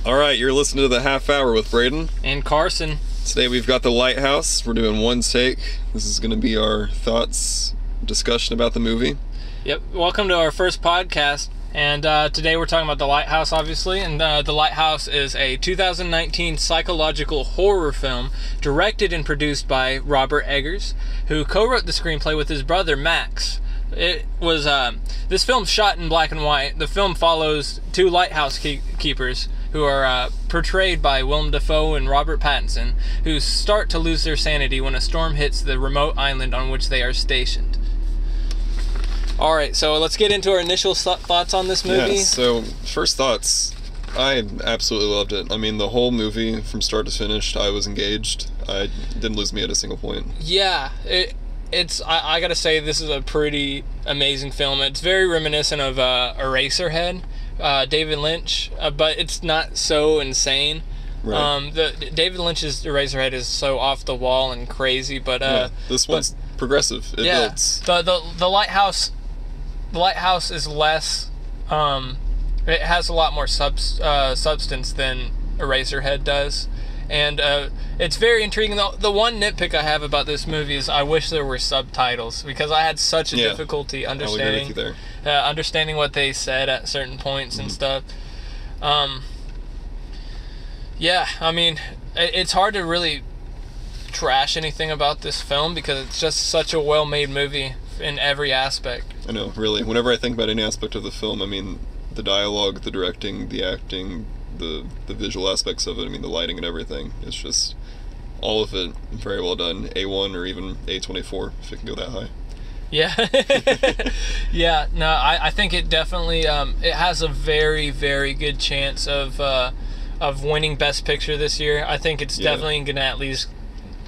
All right, you're listening to the Half Hour with Braiden and Carson. Today we've got the Lighthouse. We're doing one take. This is going to be our thoughts, discussion about the movie. Yep. Welcome to our first podcast. And today we're talking about The Lighthouse, obviously. And The Lighthouse is a 2019 psychological horror film directed and produced by Robert Eggers, who co-wrote the screenplay with his brother Max. It was this film's shot in black and white. The film follows two lighthouse keepers who are portrayed by Willem Dafoe and Robert Pattinson, who start to lose their sanity when a storm hits the remote island on which they are stationed. Alright, so let's get into our initial thoughts on this movie. Yeah, so first thoughts. I absolutely loved it. I mean, the whole movie, from start to finish, I was engaged. I didn't lose me at a single point. Yeah, I gotta say, this is a pretty amazing film. It's very reminiscent of Eraserhead, David Lynch, but it's not so insane. Right. David Lynch's Eraserhead is so off the wall and crazy, but this one's progressive. It builds. The Lighthouse is less. It has a lot more substance than Eraserhead does, and it's very intriguing. The one nitpick I have about this movie is I wish there were subtitles, because I had such a difficulty understanding understanding what they said at certain points and stuff. Yeah, I mean, it's hard to really trash anything about this film because it's just such a well-made movie in every aspect. I know, really. Whenever I think about any aspect of the film, I mean, the dialogue, the directing, the acting, the visual aspects of it, I mean, the lighting and everything, it's just all of it very well done. A1 or even A24, if it can go that high. Yeah. Yeah, no, I think it definitely it has a very, very good chance of winning Best Picture this year. I think it's definitely going to at least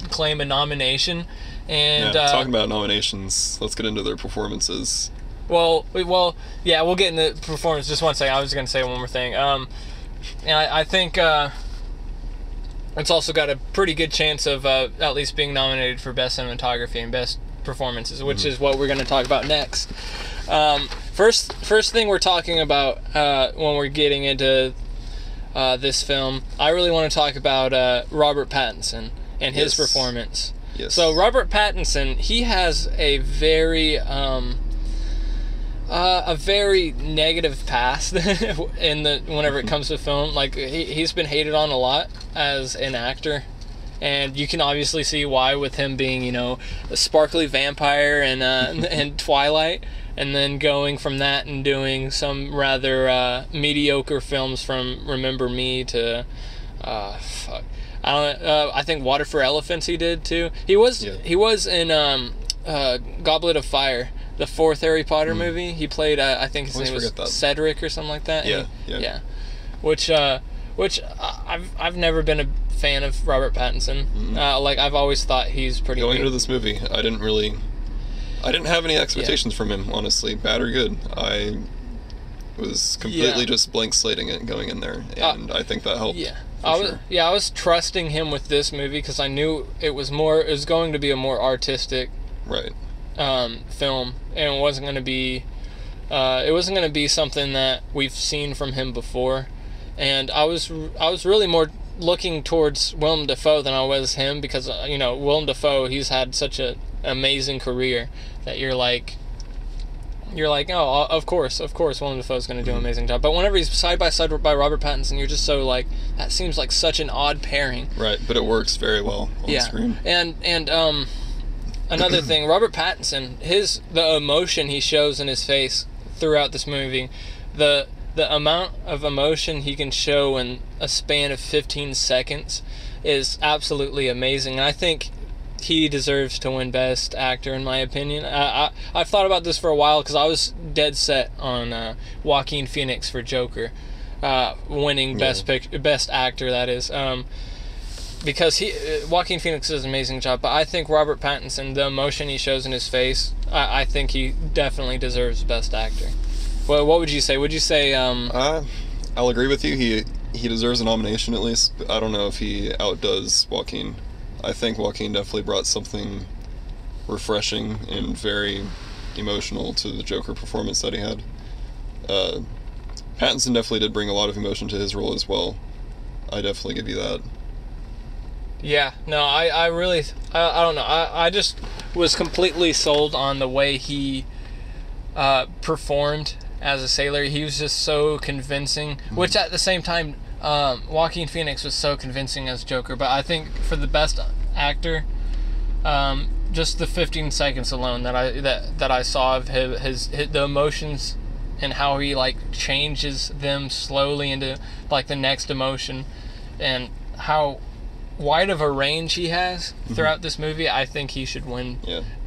claim a nomination. And talking about nominations, let's get into their performances. Well, yeah, we'll get into performance. Just one second. I was going to say one more thing. And I think it's also got a pretty good chance of at least being nominated for Best Cinematography and Best Performances, which is what we're going to talk about next. First thing we're talking about when we're getting into this film, I really want to talk about Robert Pattinson and his performance. Yes. So Robert Pattinson, he has a very negative past whenever it comes to film. Like he's been hated on a lot as an actor, and you can obviously see why, with him being, a sparkly vampire and Twilight, and then going from that and doing some rather mediocre films from Remember Me to I think Water for Elephants he did too. He was in Goblet of Fire, the fourth Harry Potter movie. He played I think his name was Cedric or something like that. Yeah. Which I've never been a fan of Robert Pattinson. Like I've always thought he's pretty going into this movie. I didn't have any expectations from him, honestly, bad or good. I was completely just blank slating it going in there, and I think that helped. I was trusting him with this movie because I knew it was going to be a more artistic film, and it wasn't going to be something that we've seen from him before. And I was really more looking towards Willem Dafoe than I was him, because Willem Dafoe, he's had such an amazing career that you're like, oh, of course, Willem Dafoe's going to do an amazing job. But whenever he's side by side by Robert Pattinson, you're just so like, that seems like such an odd pairing. Right, but it works very well on screen. And another thing, Robert Pattinson, the emotion he shows in his face throughout this movie, the amount of emotion he can show in a span of 15 seconds is absolutely amazing. And I think he deserves to win Best Actor, in my opinion. I've thought about this for a while, because I was dead set on Joaquin Phoenix for Joker winning Best Actor, that is, because Joaquin Phoenix does an amazing job. But I think Robert Pattinson, the emotion he shows in his face, I think he definitely deserves Best Actor. Well, what would you say? Would you say? I'll agree with you. He deserves a nomination at least. But I don't know if he outdoes Joaquin. I think Joaquin definitely brought something refreshing and very emotional to the Joker performance that he had. Pattinson definitely did bring a lot of emotion to his role as well. I definitely give you that. Yeah, no, I really, I don't know. I just was completely sold on the way he performed as a sailor. He was just so convincing, which at the same time, Joaquin Phoenix was so convincing as Joker. But I think for the best actor, just the 15 seconds alone that I saw of his the emotions and how he like changes them slowly into like the next emotion, and how wide of a range he has throughout this movie, I think he should win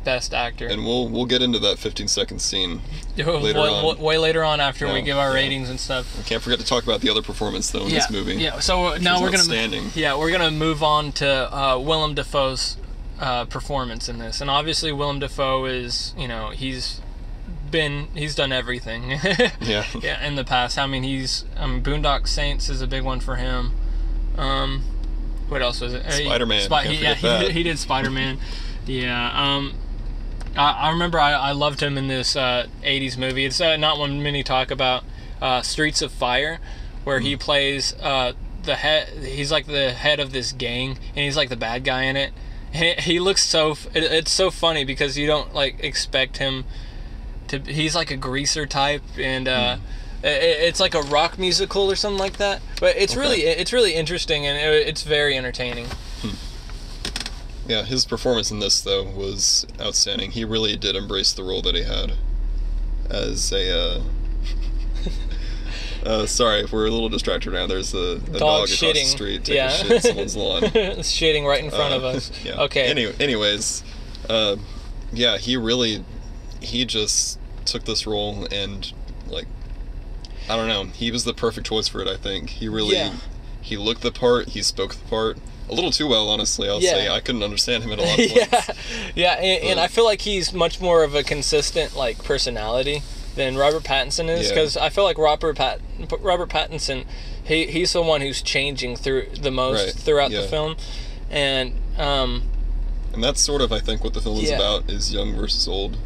Best Actor. And we'll get into that 15-second scene later on. Way later on after we give our ratings and stuff. We can't forget to talk about the other performance though in this movie. Yeah. So now we're gonna move on to Willem Dafoe's performance in this, and obviously Willem Dafoe is he's done everything. Yeah, in the past. I mean, Boondock Saints is a big one for him. What else was it? Spider-Man. He did Spider-Man. Yeah. I remember I loved him in this 80s movie. It's not one many talk about, Streets of Fire, where he plays the head. He's like the head of this gang, and he's like the bad guy in it. He looks so. It's so funny because you don't like expect him to. He's like a greaser type, and it's like a rock musical or something like that. But it's really interesting, and it's very entertaining. Yeah, his performance in this though was outstanding. He really did embrace the role that he had as a. Sorry if we're a little distracted now. There's a dog across the street taking a shit in someone's lawn. It's shitting right in front of us. Yeah. Okay. Anyways, he just took this role and like, I don't know, he was the perfect choice for it. I think he looked the part, he spoke the part a little too well, honestly. I'll say I couldn't understand him at a lot of points. And I feel like he's much more of a consistent like personality than Robert Pattinson is, because I feel like Robert Pattinson, he's the one who's changing throughout the film, and that's sort of I think what the film is about, is young versus old.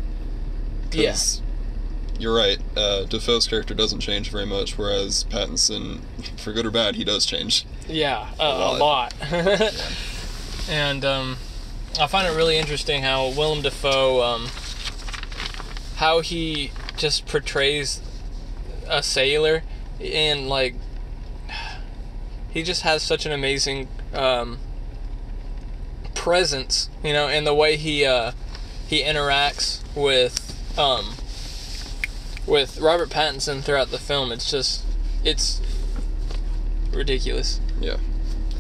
Yes. You're right. Dafoe's character doesn't change very much, whereas Pattinson, for good or bad, he does change. Yeah, a lot. And I find it really interesting how Willem Dafoe, how he just portrays a sailor, and like he just has such an amazing presence, in the way he interacts with Robert Pattinson throughout the film. It's ridiculous. Yeah,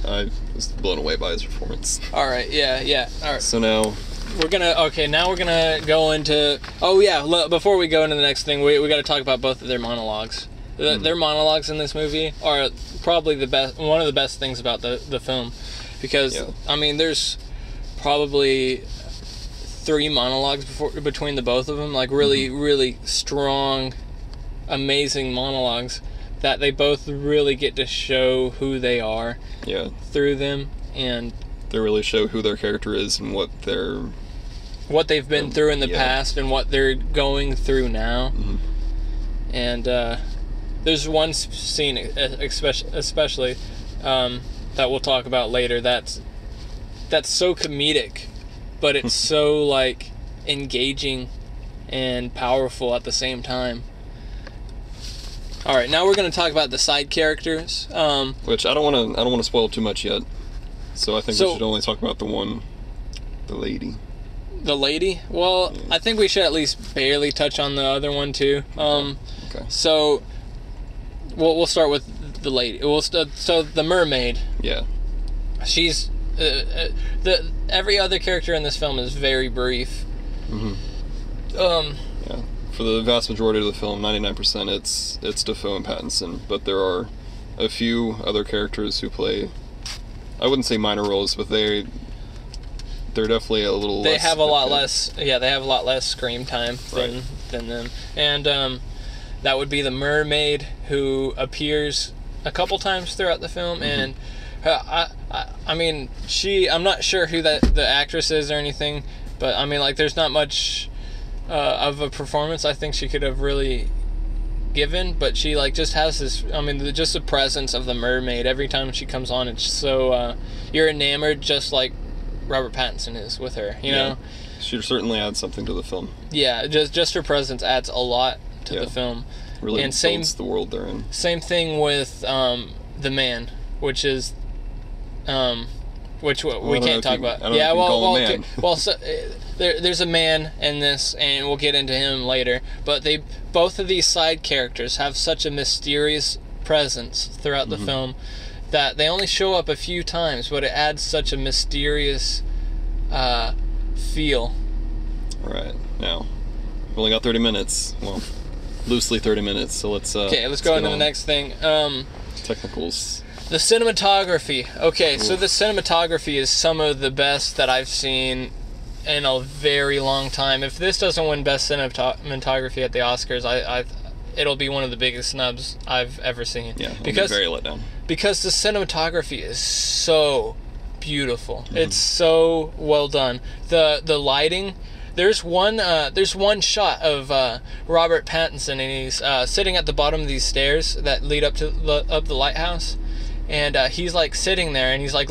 I was blown away by his performance. All right, yeah. All right. So now we're gonna go into. Before we go into the next thing, we got to talk about both of their monologues. Their monologues in this movie are probably one of the best things about the film, because I mean, there's probably 3 monologues between the both of them, like really, really strong, amazing monologues that they both really get to show who they are through them, and they really show who their character is and what they've been through in the past and what they're going through now. And there's one scene especially that we'll talk about later that's so comedic, but it's so like engaging and powerful at the same time. All right, now we're going to talk about the side characters, which I don't want to spoil too much yet. So I think we should only talk about the lady. The lady? Well, I think we should at least barely touch on the other one too. Okay. So we'll start with the lady. So the mermaid. Yeah. She's every other character in this film is very brief. For the vast majority of the film, 99%, it's Dafoe and Pattinson, but there are a few other characters who play, I wouldn't say minor roles, but they're definitely a little less. They have a lot less screen time than them. And that would be the mermaid, who appears a couple times throughout the film, and I mean, I'm not sure who the actress is or anything, but I mean, like, there's not much of a performance. I think she could have really given, but she like just has this. I mean, just the presence of the mermaid every time she comes on. It's so you're enamored, just like Robert Pattinson is with her. You know, she certainly adds something to the film. Yeah, just her presence adds a lot to the film. Really builds the world they're in. Same thing with The Man, which is which we can't talk about. Yeah, well, so, there's a man in this, and we'll get into him later. But both of these side characters have such a mysterious presence throughout the film that they only show up a few times, but it adds such a mysterious feel. All right, now we've only got 30 minutes. Well, loosely 30 minutes. So let's go into the next thing. Technicals. The cinematography. Okay, so the cinematography is some of the best that I've seen in a very long time. If this doesn't win best cinematography at the Oscars, it'll be one of the biggest snubs I've ever seen. Yeah, I'll be very let down. Because the cinematography is so beautiful. It's so well done. The lighting. There's one shot of Robert Pattinson, and he's sitting at the bottom of these stairs that lead up to the lighthouse. And he's like sitting there, and he's like,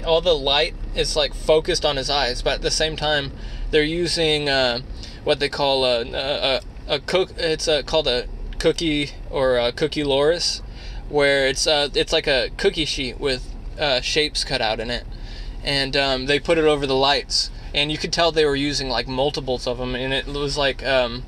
all the light is like focused on his eyes, but at the same time, they're using what they call it's called a cookie or a cookie loris, where it's like a cookie sheet with shapes cut out in it, and they put it over the lights, and you could tell they were using like multiples of them, and it was like in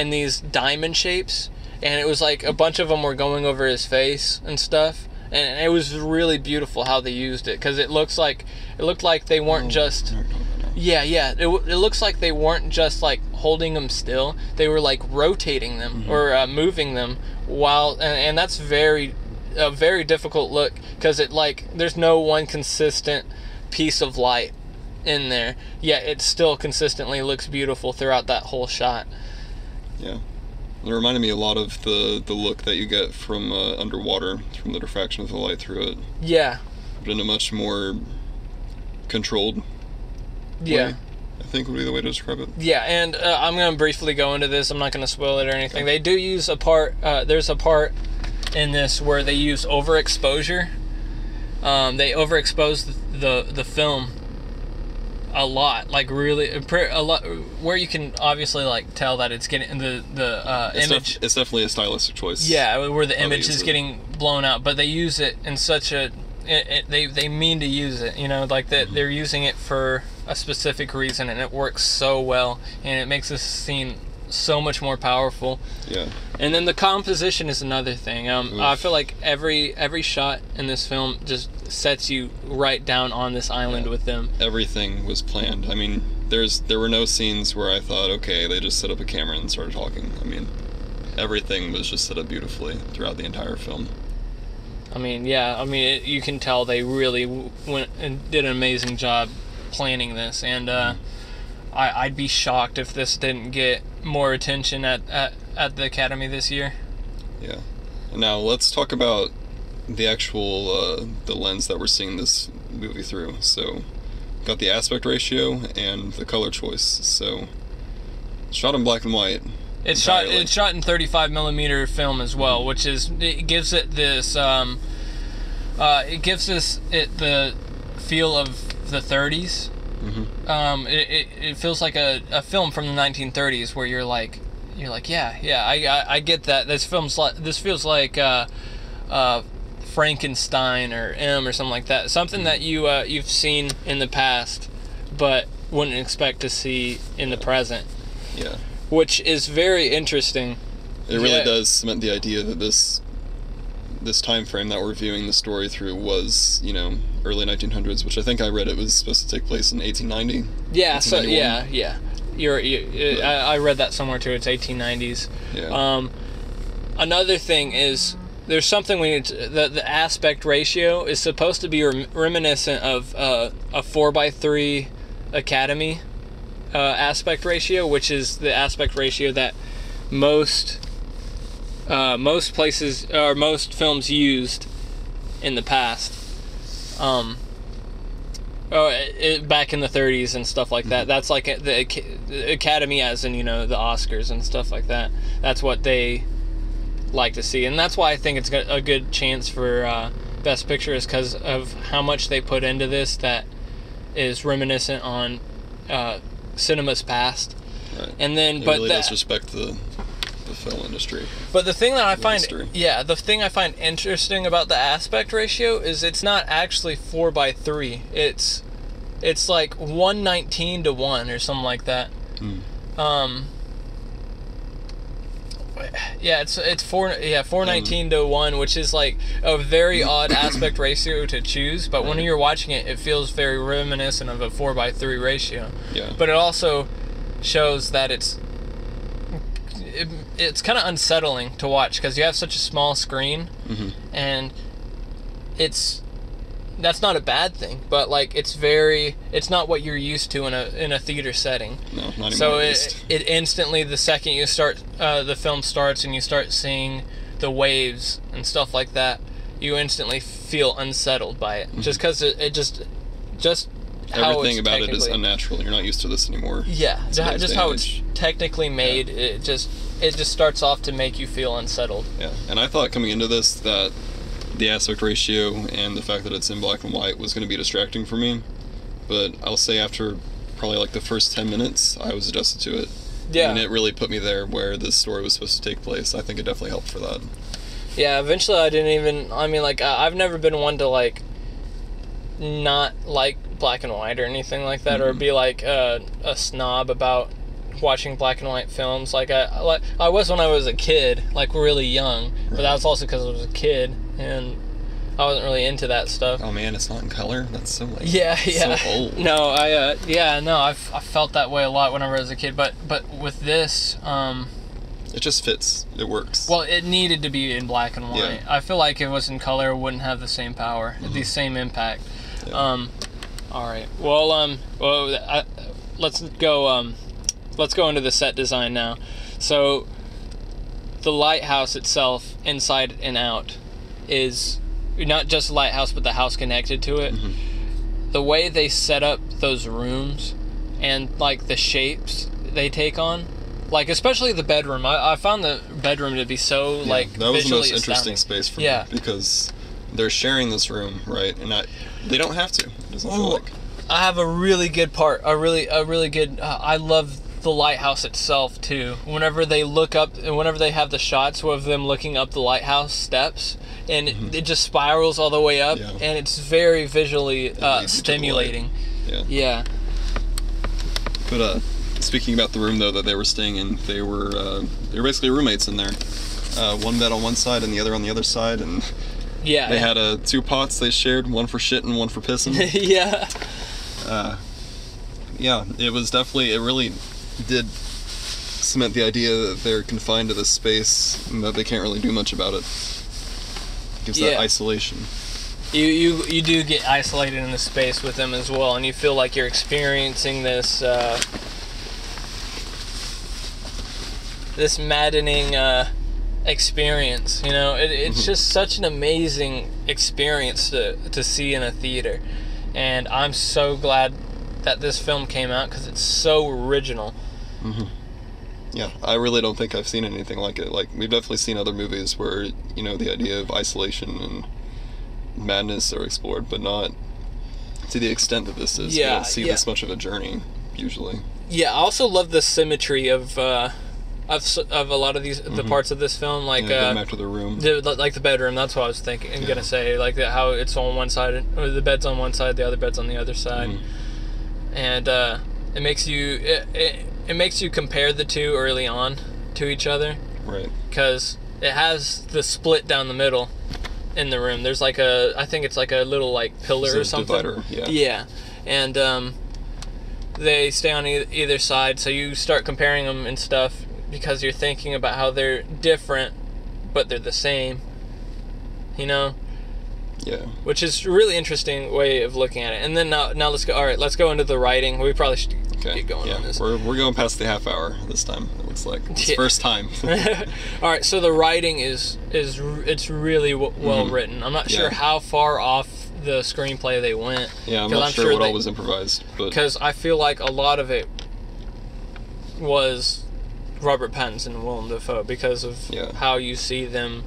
these diamond shapes, and it was like a bunch of them were going over his face and stuff. And it was really beautiful how they used it, because it looked like they weren't just it looks like they weren't just like holding them still. They were like rotating them or moving them while, and that's a very difficult look, because it like there's no one consistent piece of light in there, yet it still consistently looks beautiful throughout that whole shot. Yeah. It reminded me a lot of the look that you get from underwater, from the diffraction of the light through it. Yeah. But in a much more controlled way, I think would be the way to describe it. Yeah, and I'm going to briefly go into this. I'm not going to spoil it or anything. Okay. They do use a part, there's a part in this where they use overexposure. They overexpose the film a lot, like really a lot, where you can obviously like tell that it's getting the image. It's definitely a stylistic choice. Yeah, where the image is getting blown out, but they use it in such a they mean to use it, you know, like that they're using it for a specific reason, and it works so well, and it makes this scene so much more powerful. Yeah. And then the composition is another thing. I feel like every shot in this film just sets you right down on this island with them. Everything was planned. I mean, there were no scenes where I thought, okay, they just set up a camera and started talking. I mean, everything was just set up beautifully throughout the entire film. I mean, you can tell they really went and did an amazing job planning this, and I'd be shocked if this didn't get more attention at the Academy this year. Yeah. Now let's talk about the actual the lens that we're seeing this movie through. So, got the aspect ratio and the color choice. So, shot in black and white. It's shot in 35mm film as well, which gives it this the feel of the 30s. It feels like a film from the 1930s, where you're like I get that. This feels like Frankenstein or M or something like that. Something that you've seen in the past, but wouldn't expect to see in the present. Yeah. Which is very interesting. It really does cement the idea that this time frame that we're viewing the story through was, early 1900s, which I think I read it was supposed to take place in 1890. Yeah. So yeah. I read that somewhere too. It's 1890s. Yeah. Another thing is, there's something we need to, the aspect ratio is supposed to be reminiscent of a 4:3 Academy aspect ratio, which is the aspect ratio that most places or most films used in the past. Back in the 30s and stuff like that. That's like the Academy, as in the Oscars and stuff like that. That's what they like to see, and that's why I think it's got a good chance for Best Picture, is because of how much they put into this that is reminiscent on cinema's past. Right. And then, It but really does respect the film industry. But the thing that I find, history. the thing I find interesting about the aspect ratio is it's not actually 4:3. It's like 1:19 or something like that. It's 4:19, which is like a very odd aspect ratio to choose. But when you're watching it, it feels very reminiscent of a 4:3 ratio. Yeah. But it also shows that it's kind of unsettling to watch because you have such a small screen, and that's not a bad thing, but like it's not what you're used to in a theater setting. No, not even. So it instantly, the second you start, the film starts and you start seeing the waves and stuff like that, you instantly feel unsettled by it, just because it just everything about it is unnatural. You're not used to this anymore. Yeah, just how it's technically made. Yeah. It just starts off to make you feel unsettled. Yeah, and I thought coming into this that the aspect ratio and the fact that it's in black and white was going to be distracting for me, but I'll say after probably like the first 10 minutes, I was adjusted to it. Yeah. And it really put me there where this story was supposed to take place. I think it definitely helped for that. Yeah, eventually I've never been one to like not like black and white or anything like that, or be like a snob about watching black and white films. Like I was when I was a kid, like really young, but that was also because I was a kid and I wasn't really into that stuff. Oh man, it's not in color? That's so like so old. No, I felt that way a lot whenever I was a kid, but with this, it just fits. It works. Well, it needed to be in black and white. Yeah. I feel like if it was in color, it wouldn't have the same power, the same impact. Yeah. All right. Well, let's go into the set design now. So, the lighthouse itself, inside and out, is not just the lighthouse, but the house connected to it. The way they set up those rooms and like the shapes they take on, like especially the bedroom. I found the bedroom to be so like that was the most astounding. Interesting space for me because they're sharing this room, right? And they don't have to. It doesn't feel like. I have a really good part. A really good. I love the lighthouse itself too. Whenever they look up, and whenever they have the shots of them looking up the lighthouse steps, and it just spirals all the way up, and it's very visually stimulating. Yeah. But speaking about the room though that they were staying in, they were basically roommates in there. One bed on one side and the other on the other side, and they had 2 pots they shared, one for shit and one for pissing. It was definitely, it really did cement the idea that they're confined to this space and that they can't really do much about it. Gives that isolation. You do get isolated in the space with them as well, and you feel like you're experiencing this this maddening experience. You know, it's just such an amazing experience to see in a theater, and I'm so glad that this film came out because it's so original. Yeah, I really don't think I've seen anything like it. Like, we've definitely seen other movies where, you know, the idea of isolation and madness are explored, but not to the extent that this is. You don't see this much of a journey, usually. Yeah, I also love the symmetry of a lot of these the parts of this film, like going back to the room, like the bedroom. That's what I was thinking. I'm gonna say, like how it's on one side, or the bed's on one side, the other bed's on the other side, and it makes you compare the two early on to each other, right? Because it has the split down the middle in the room. There's like I think it's like a little like pillar or something. Divider, yeah, and they stay on either side, so you start comparing them and stuff because you're thinking about how they're different, but they're the same. You know. Yeah. Which is a really interesting way of looking at it. And then now let's go. All right, let's go into the writing. We probably should get going on this. We're going past the half hour this time. It looks like it's first time. All right, so the writing is it's really well written. I'm not sure how far off the screenplay they went. Yeah, I'm not sure what all was improvised, but because I feel like a lot of it was Robert Pattinson and Willem Dafoe because of how you see them.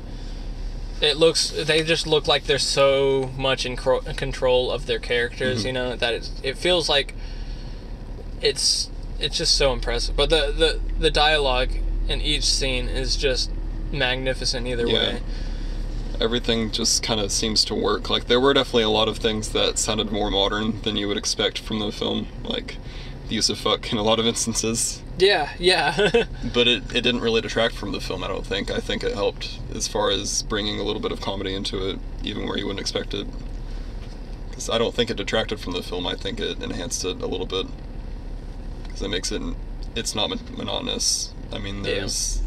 They just look like they're so much in control of their characters, you know, that it feels like it's just so impressive. But the dialogue in each scene is just magnificent either way. Everything just kind of seems to work. Like, there were definitely a lot of things that sounded more modern than you would expect from the film, like the use of fuck in a lot of instances. Yeah. But it didn't really detract from the film, I don't think. I think it helped as far as bringing a little bit of comedy into it, even where you wouldn't expect it. Because I don't think it detracted from the film. I think it enhanced it a little bit. Because it makes it's not monotonous. I mean, there's...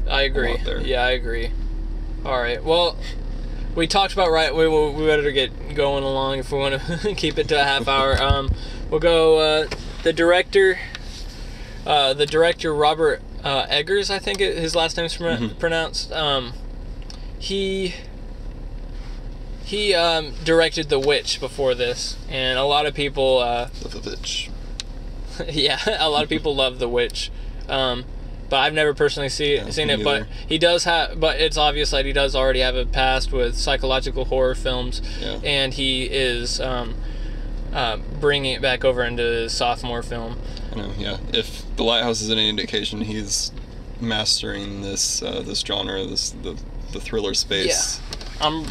I agree. Yeah, I agree. All right. Well, we talked about we better get going along if we want to keep it to a half hour. We'll go. The director Robert Eggers, I think his last name's pronounced. He directed The Witch before this, and a lot of people. The Witch. Yeah, a lot of people love The Witch. But I've never personally seen it. But he does have. But it's obvious that he does already have a past with psychological horror films, and he is bringing it back over into his sophomore film. I know. Yeah. If The Lighthouse is any indication, he's mastering this genre, the thriller space. Yeah.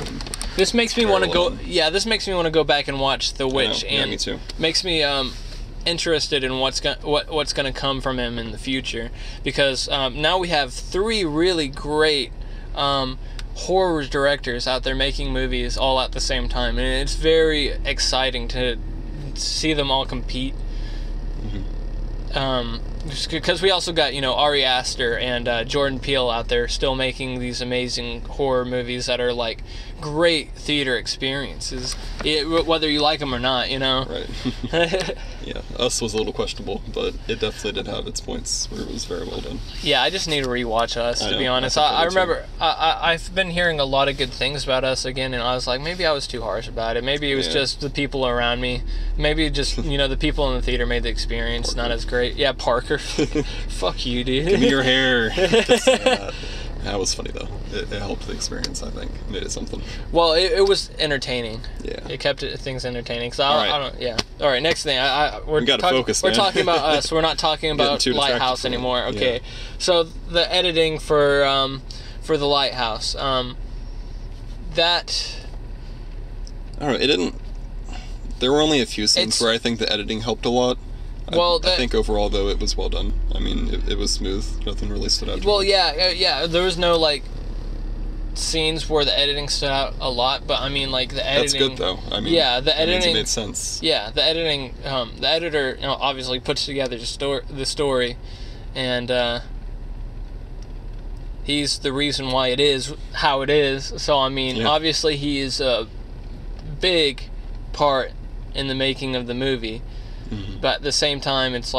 This makes me want to go. Yeah. This makes me want to go back and watch The Witch, and me too. Makes me interested in what's going to come from him in the future, because now we have 3 really great horror directors out there making movies all at the same time, and it's very exciting to see them all compete. Because we also got, Ari Aster and Jordan Peele out there still making these amazing horror movies that are like great theater experiences, whether you like them or not, Right. Yeah, Us was a little questionable, but it definitely did have its points where it was very well done. Yeah, I just need to rewatch Us, to be honest. I remember I've been hearing a lot of good things about Us again, and I was like, maybe I was too harsh about it. Maybe it was just the people around me. Maybe just, the people in the theater made the experience not as great. Yeah, Parker. Fuck you, dude. Give me your hair. That was funny, though. It helped the experience, I think. Made it something. Well, it was entertaining. Yeah. It kept things entertaining. So I don't. Yeah. All right. Next thing. We gotta focus, man. We're talking about Us. We're not talking about Lighthouse anymore. Okay. Yeah. So the editing for the Lighthouse. That. I don't know. It didn't. There were only a few scenes where I think the editing helped a lot. I think overall, though, it was well done. I mean, it was smooth. Nothing really stood out to me. Well, yeah. There was no, scenes where the editing stood out a lot, but, I mean, the editing... That's good, though. I mean, yeah, the editing... it made sense. Yeah, the editing... the editor, obviously puts together the story, and, he's the reason why it is how it is. So, I mean, obviously he is a big part in the making of the movie. But at the same time, it's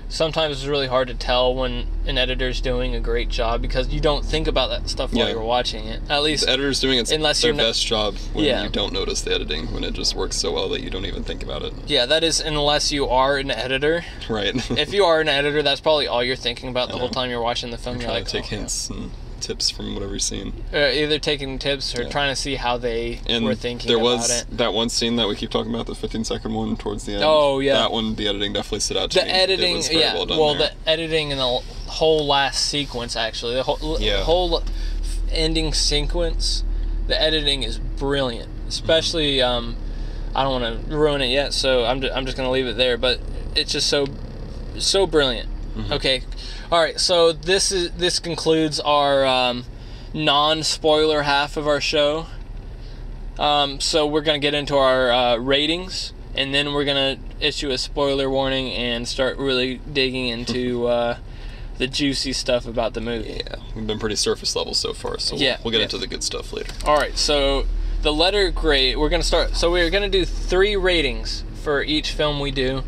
sometimes it's really hard to tell when an editor's doing a great job, because you don't think about that stuff while you're watching it. At least the editor's doing their best job when you don't notice the editing, when it just works so well that you don't even think about it. Yeah, that is, unless you are an editor. Right. If you are an editor, that's probably all you're thinking about the whole time you're watching the film. You're trying to take hints and tips from whatever you've seen. Either taking tips or trying to see how they were thinking about it. There was that one scene that we keep talking about, the 15-second one towards the end. Oh, yeah. That one, the editing definitely stood out to me. The editing, it was very well done the editing in the whole last sequence, actually. The whole ending sequence, the editing is brilliant. Especially, I don't want to ruin it yet, so I'm just going to leave it there, but it's just so brilliant. Okay. All right, so this concludes our non-spoiler half of our show. So we're going to get into our ratings, and then we're going to issue a spoiler warning and start really digging into the juicy stuff about the movie. Yeah, we've been pretty surface level so far, so we'll get into the good stuff later. All right, so the letter grade, we're going to start. So we're going to do 3 ratings for each film we do.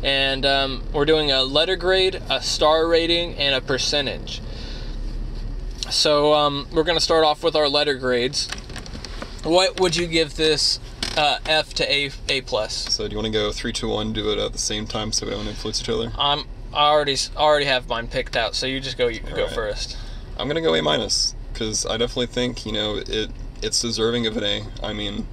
And we're doing a letter grade, a star rating, and a percentage. So we're going to start off with our letter grades. What would you give this F to A+? So do you want to go 3, 2, 1, do it at the same time so we don't influence each other? already have mine picked out, so you just go Alright. first. I'm gonna go A-, because I definitely think, it's deserving of an A. I mean,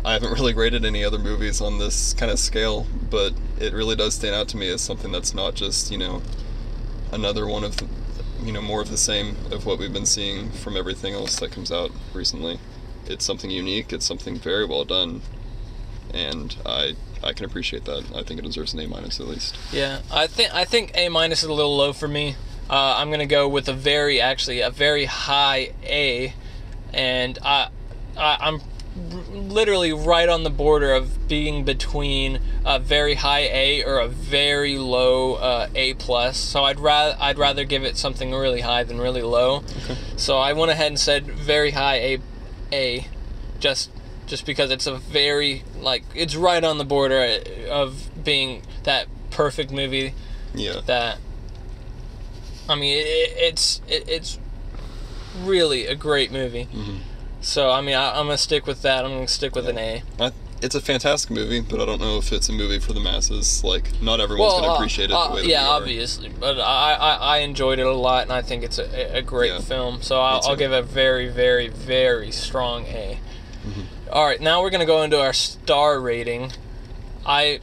I haven't really graded any other movies on this kind of scale, but it really does stand out to me as something that's not just, another one of the, more of the same of what we've been seeing from everything else that comes out recently. It's something unique, it's something very well done, and I can appreciate that. I think it deserves an A- at least. Yeah, I think A- is a little low for me. I'm gonna go with a very high A, and I'm literally right on the border of being between a very high A or a very low A+. So I'd rather give it something really high than really low. Okay. So I went ahead and said very high A, just because it's a very, it's right on the border of being that perfect movie. Yeah. That, I mean, it's really a great movie. Mm-hmm. So, I mean, I'm going to stick with that. I'm going to stick with an A. It's a fantastic movie, but I don't know if it's a movie for the masses. Not everyone's going to appreciate it the way that we are. Obviously. But I enjoyed it a lot, and I think it's a great film. So I'll give it a very, very, very strong A. Mm-hmm. All right, now we're going to go into our star rating. I'm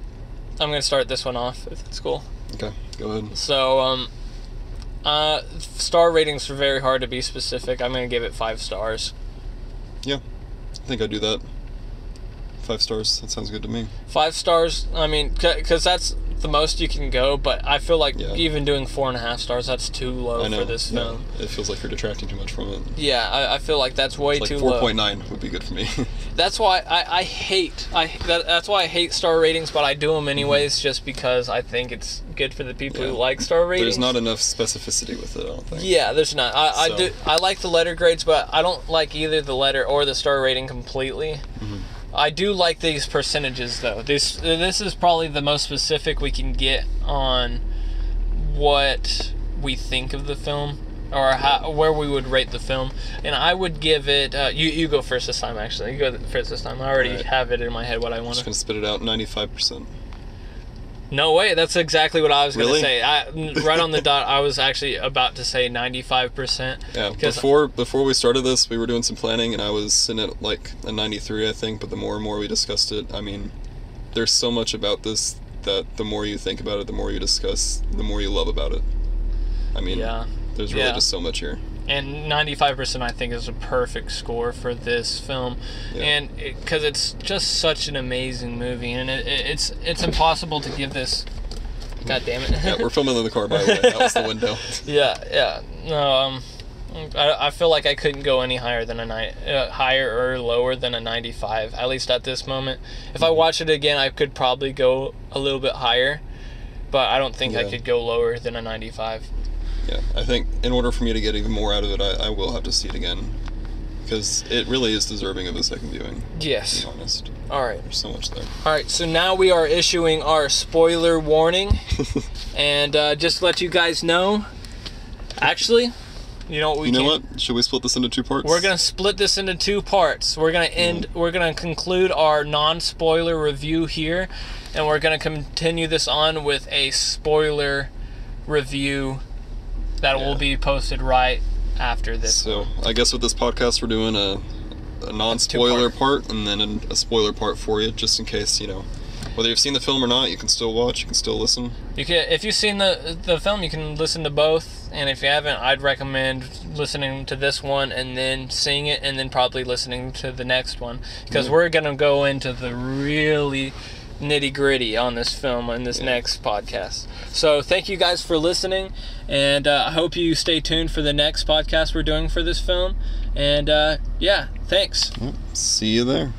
going to start this one off, if it's cool. Okay, go ahead. So, star ratings are very hard to be specific. I'm going to give it 5 stars. Yeah, I think I'd do that. 5 stars, that sounds good to me. 5 stars, I mean, because that's the most you can go, but I feel like even doing 4.5 stars, that's too low for this film. It feels like you're detracting too much from it. Yeah, I feel like that's way too low. 4.9 would be good for me. That's why that's why I hate star ratings, but I do them anyways, just because I think it's good for the people who like star ratings. There's not enough specificity with it, I don't think. Yeah, there's not. I like the letter grades, but I don't like either the letter or the star rating completely. Mm-hmm. I do like these percentages, though. This is probably the most specific we can get on what we think of the film, or where we would rate the film. And I would give it... you go first this time, actually. You go first this time. I already have it in my head what I want to... Just going to spit it out, 95%. No way, that's exactly what I was going to Really? say. Right on the dot, I was actually about to say 95%. Yeah, before we started this, we were doing some planning, and I was sitting at a 93, I think, but the more and more we discussed it, I mean, there's so much about this that the more you think about it, the more you discuss, the more you love about it. I mean, there's really just so much here. And 95% I think is a perfect score for this film, and because it's just such an amazing movie, and it's impossible to give this. God damn it! Yeah, we're filming in the car, by the way. That was the window. No, I feel like I couldn't go any higher than higher or lower than a 95, at least at this moment. If I watch it again, I could probably go a little bit higher, but I don't think I could go lower than a 95. Yeah, I think in order for me to get even more out of it, I will have to see it again, because it really is deserving of a second viewing. Yes. To be honest. All right. There's so much there. All right, so now we are issuing our spoiler warning, and just to let you guys know, actually, you know what? Should we split this into 2 parts? We're gonna split this into 2 parts. We're gonna conclude our non-spoiler review here, and we're gonna continue this on with a spoiler review that will be posted right after this. So I guess with this podcast, we're doing a non-spoiler part and then a spoiler part for you, just in case, whether you've seen the film or not, you can still watch, you can still listen. If you've seen the film, you can listen to both, and if you haven't, I'd recommend listening to this one and then seeing it, and then probably listening to the next one, because we're gonna go into the really nitty-gritty on this film in this next podcast. So thank you guys for listening, and I hope you stay tuned for the next podcast we're doing for this film, and thanks. See you there.